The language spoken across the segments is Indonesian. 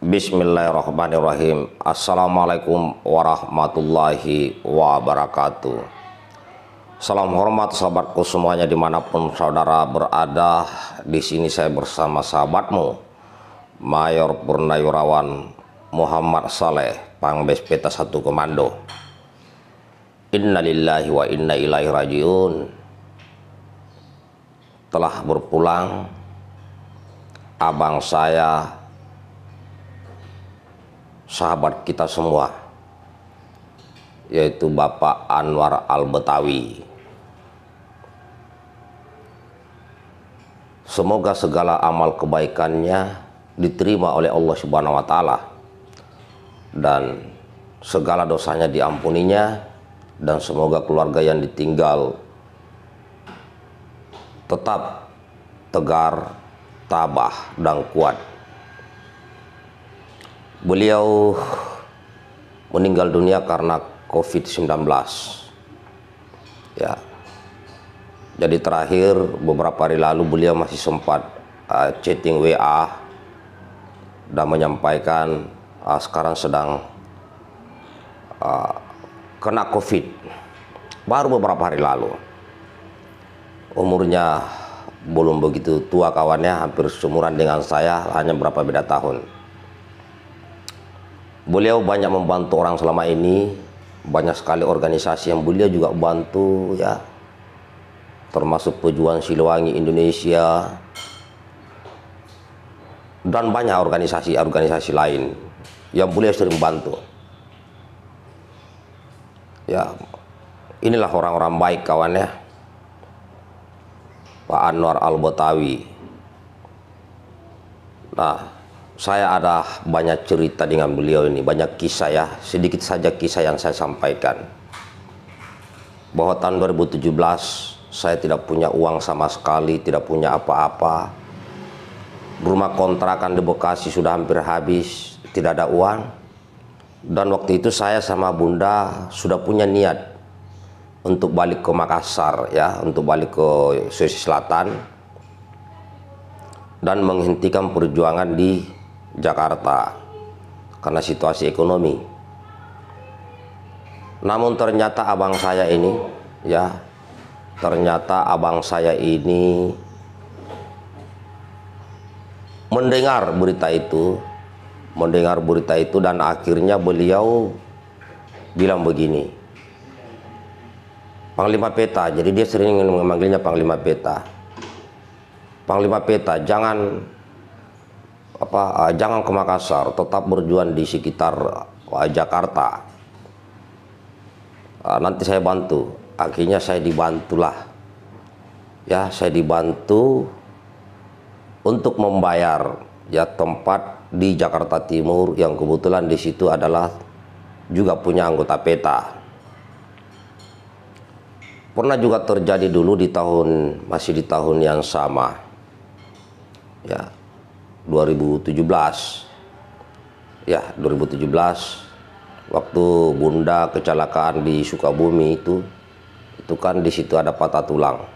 Bismillahirrahmanirrahim. Assalamualaikum warahmatullahi wabarakatuh. Salam hormat sahabatku semuanya dimanapun saudara berada. Di sini saya bersama sahabatmu Mayor Purnawirawan Muhammad Saleh, Pangbes Peta 1 Komando. Innalillahi wa inna ilaihi rajiun. Telah berpulang abang saya, sahabat kita semua, yaitu Bapak Anwar Al-Betawi. Semoga segala amal kebaikannya diterima oleh Allah Subhanahu wa Ta'ala dan segala dosanya diampuninya, dan semoga keluarga yang ditinggal tetap tegar, tabah, dan kuat. Beliau meninggal dunia karena COVID-19. Ya. Jadi terakhir beberapa hari lalu beliau masih sempat chatting WA dan menyampaikan sekarang sedang kena COVID. Baru beberapa hari lalu. Umurnya belum begitu tua kawannya, hampir seumuran dengan saya, hanya berapa beda tahun. Beliau banyak membantu orang selama ini, banyak sekali organisasi yang beliau juga bantu, ya, termasuk Pejuang Siliwangi Indonesia dan banyak organisasi-organisasi lain yang beliau sering bantu. Ya, inilah orang-orang baik kawannya, Pak Anwar Al-Betawi. Nah, saya ada banyak cerita dengan beliau ini, banyak kisah ya, sedikit saja kisah yang saya sampaikan. Bahwa tahun 2017 saya tidak punya uang sama sekali, tidak punya apa-apa. Rumah kontrakan di Bekasi sudah hampir habis, tidak ada uang. Dan waktu itu saya sama Bunda sudah punya niat untuk balik ke Makassar, ya, untuk balik ke Sulawesi Selatan dan menghentikan perjuangan di Jakarta karena situasi ekonomi. Namun ternyata abang saya ini, ya, ternyata abang saya ini mendengar berita itu dan akhirnya beliau bilang begini, Panglima Peta, jadi dia sering memanggilnya Panglima Peta. Panglima Peta, jangan ke Makassar, tetap berjuang di sekitar Jakarta. Nanti saya bantu. Akhirnya saya dibantulah. Ya, saya dibantu untuk membayar, ya, tempat di Jakarta Timur yang kebetulan di situ adalah juga punya anggota Peta. Pernah juga terjadi dulu masih di tahun yang sama. Ya. 2017 waktu Bunda kecelakaan di Sukabumi itu kan di situ ada patah tulang.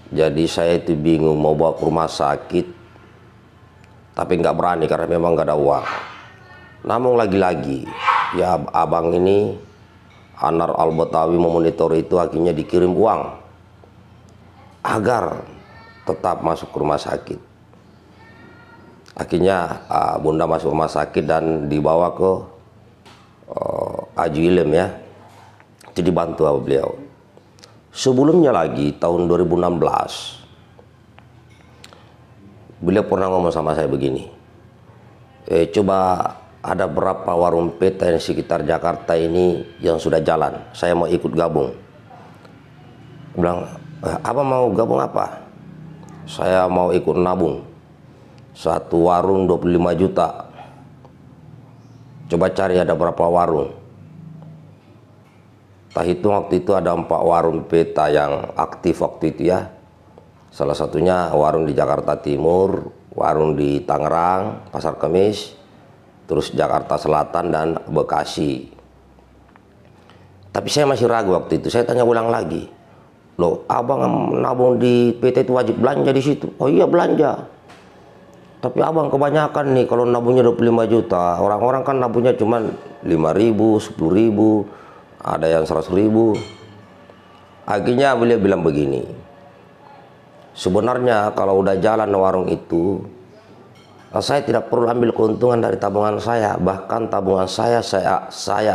Jadi saya itu bingung mau bawa ke rumah sakit, tapi nggak berani karena memang nggak ada uang. Namun lagi-lagi, ya, abang ini Anwar Al-Betawi memonitor itu, akhirnya dikirim uang agar tetap masuk ke rumah sakit. Akhirnya Bunda masuk rumah sakit dan dibawa ke Haji Wilem, ya, itu dibantu sama beliau. Sebelumnya lagi tahun 2016 beliau pernah ngomong sama saya begini, coba ada berapa warung Peta yang sekitar Jakarta ini yang sudah jalan, saya mau ikut gabung. Bilang, apa mau gabung apa? Saya mau ikut nabung. Satu warung 25 juta. Coba cari ada berapa warung. Tak hitung waktu itu ada 4 warung Peta yang aktif waktu itu, ya. Salah satunya warung di Jakarta Timur, warung di Tangerang, Pasar Kemis, terus Jakarta Selatan dan Bekasi. Tapi saya masih ragu waktu itu. Saya tanya ulang lagi, loh, abang nabung di PT itu wajib belanja di situ? Oh iya, belanja. Tapi abang kebanyakan nih kalau nabungnya 25 juta. Orang-orang kan nabungnya cuma 5.000, 10.000, ada yang 100.000. Akhirnya beliau bilang begini, sebenarnya kalau udah jalan warung itu, saya tidak perlu ambil keuntungan dari tabungan saya. Bahkan tabungan saya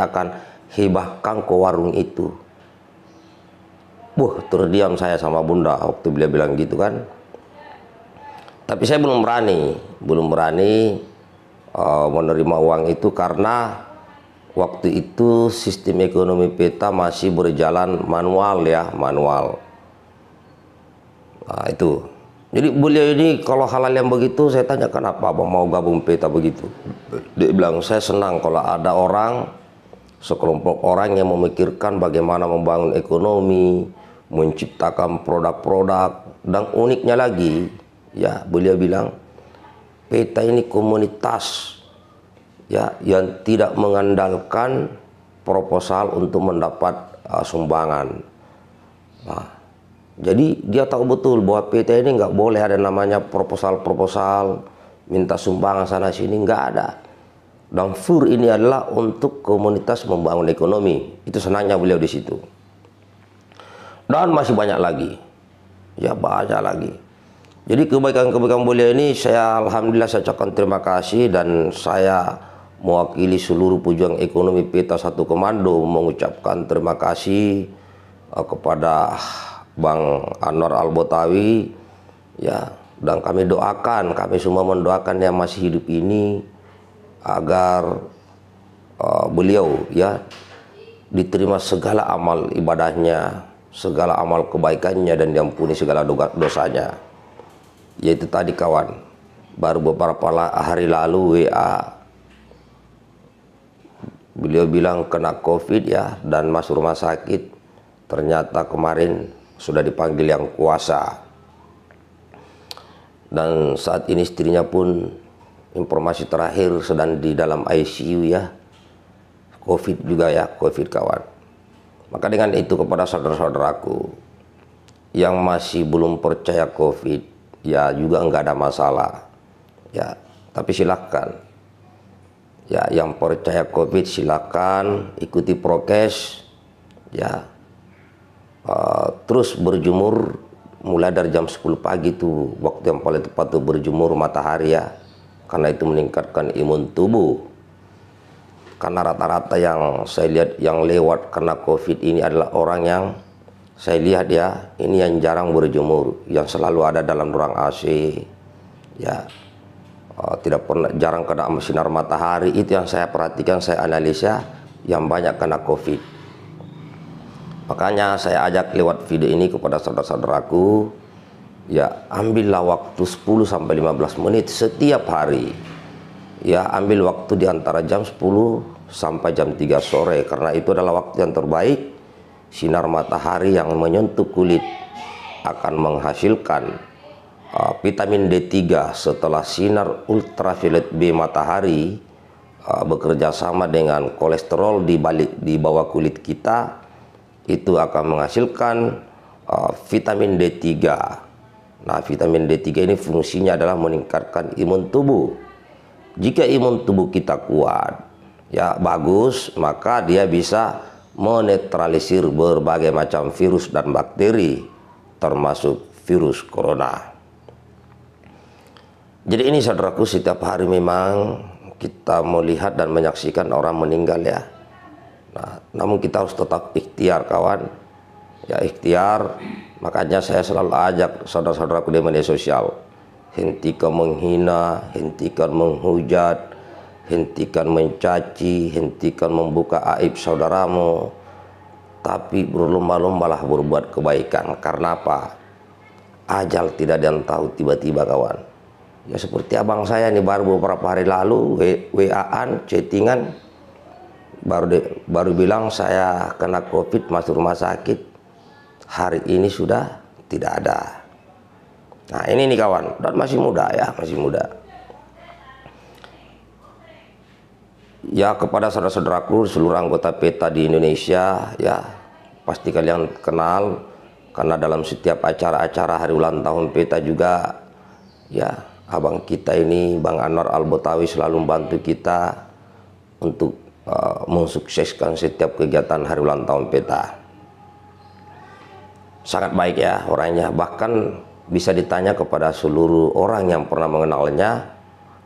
akan hibahkan ke warung itu. Terdiam saya sama bunda waktu beliau bilang gitu kan. Tapi saya belum berani menerima uang itu karena waktu itu sistem ekonomi peta masih berjalan manual ya, manual. Nah itu. Jadi beliau ini kalau halal yang begitu, saya tanya kenapa abang mau gabung peta begitu. Dia bilang saya senang kalau ada orang, sekelompok orang yang memikirkan bagaimana membangun ekonomi, menciptakan produk-produk, dan uniknya lagi, ya beliau bilang peta ini komunitas ya yang tidak mengandalkan proposal untuk mendapat sumbangan. Nah, jadi dia tahu betul bahwa PT ini nggak boleh ada namanya proposal minta sumbangan sana sini, nggak ada. Dan FUR ini adalah untuk komunitas membangun ekonomi. Itu senangnya beliau di situ. Dan masih banyak lagi, ya banyak lagi. Jadi kebaikan-kebaikan beliau ini alhamdulillah saya ucapkan terima kasih, dan saya mewakili seluruh pejuang ekonomi peta satu komando mengucapkan terima kasih kepada Bang Anwar Al-Botawi ya, dan kami semua mendoakan yang masih hidup ini agar beliau ya diterima segala amal ibadahnya, segala amal kebaikannya, dan diampuni segala dosanya. Yaitu tadi kawan, baru beberapa hari lalu WA beliau bilang kena COVID ya dan masuk rumah sakit. Ternyata kemarin sudah dipanggil yang kuasa, dan saat ini istrinya pun informasi terakhir sedang di dalam ICU ya, COVID juga ya, COVID kawan. Maka dengan itu kepada saudara-saudaraku yang masih belum percaya COVID ya juga enggak ada masalah ya, tapi silakan ya, yang percaya COVID silakan ikuti prokes ya. Terus berjemur mulai dari jam 10 pagi tuh waktu yang paling tepat tuh berjemur matahari ya, karena itu meningkatkan imun tubuh. Karena rata-rata yang saya lihat yang lewat karena COVID ini adalah orang yang saya lihat ya, ini yang jarang berjemur, yang selalu ada dalam ruang AC ya, tidak pernah, jarang kena sinar matahari. Itu yang saya perhatikan, saya analisa yang banyak kena COVID. Makanya saya ajak lewat video ini kepada saudara-saudaraku ya, ambillah waktu 10-15 menit setiap hari ya, ambil waktu di antara jam 10 sampai jam 3 sore, karena itu adalah waktu yang terbaik. Sinar matahari yang menyentuh kulit akan menghasilkan vitamin D3 setelah sinar ultraviolet B matahari bekerja sama dengan kolesterol di bawah kulit kita, itu akan menghasilkan vitamin D3. Nah, vitamin D3 ini fungsinya adalah meningkatkan imun tubuh. Jika imun tubuh kita kuat, ya bagus, maka dia bisa menetralisir berbagai macam virus dan bakteri, termasuk virus corona. Jadi ini saudaraku, setiap hari memang kita melihat dan menyaksikan orang meninggal ya. Nah, namun kita harus tetap ikhtiar kawan ya, ikhtiar. Makanya saya selalu ajak saudara-saudaraku di media sosial, hentikan menghina, hentikan menghujat, hentikan mencaci, hentikan membuka aib saudaramu, tapi berlomba-lombalah berbuat kebaikan. Karena apa? Ajal tidak ada yang tahu, tiba-tiba kawan ya, seperti abang saya nih baru beberapa hari lalu WA-an, chattingan, baru bilang saya kena COVID masuk rumah sakit, hari ini sudah tidak ada. Nah ini nih kawan, dan masih muda ya, masih muda ya. Kepada saudara-saudaraku seluruh anggota peta di Indonesia ya, pasti kalian kenal karena dalam setiap acara-acara hari ulang tahun peta juga ya, abang kita ini, Bang Anwar Al-Botawi, selalu membantu kita untuk mensukseskan setiap kegiatan hari ulang tahun PETA. Sangat baik ya orangnya, bahkan bisa ditanya kepada seluruh orang yang pernah mengenalnya.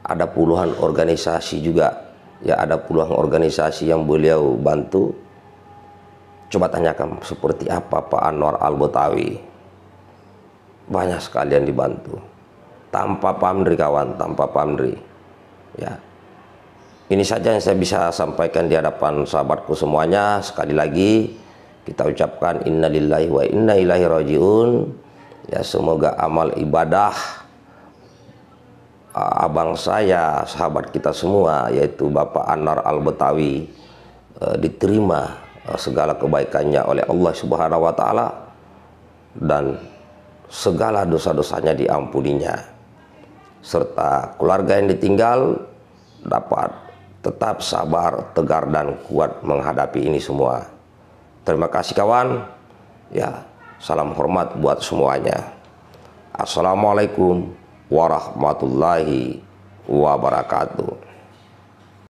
Ada puluhan organisasi juga, ya, ada puluhan organisasi yang beliau bantu. Coba tanyakan seperti apa Pak Anwar Al-Botawi. Banyak sekali yang dibantu. Tanpa pamrih kawan, tanpa pamrih. Ya. Ini saja yang saya bisa sampaikan di hadapan sahabatku semuanya. Sekali lagi kita ucapkan innalillahi wa inna ilaihi rajiun. Ya, semoga amal ibadah abang saya, sahabat kita semua, yaitu Bapak Anwar Al-Botawi, diterima segala kebaikannya oleh Allah Subhanahu wa taala dan segala dosa-dosanya diampuninya, serta keluarga yang ditinggal dapat tetap sabar, tegar, dan kuat menghadapi ini semua. Terima kasih kawan. Ya, salam hormat buat semuanya. Assalamualaikum warahmatullahi wabarakatuh.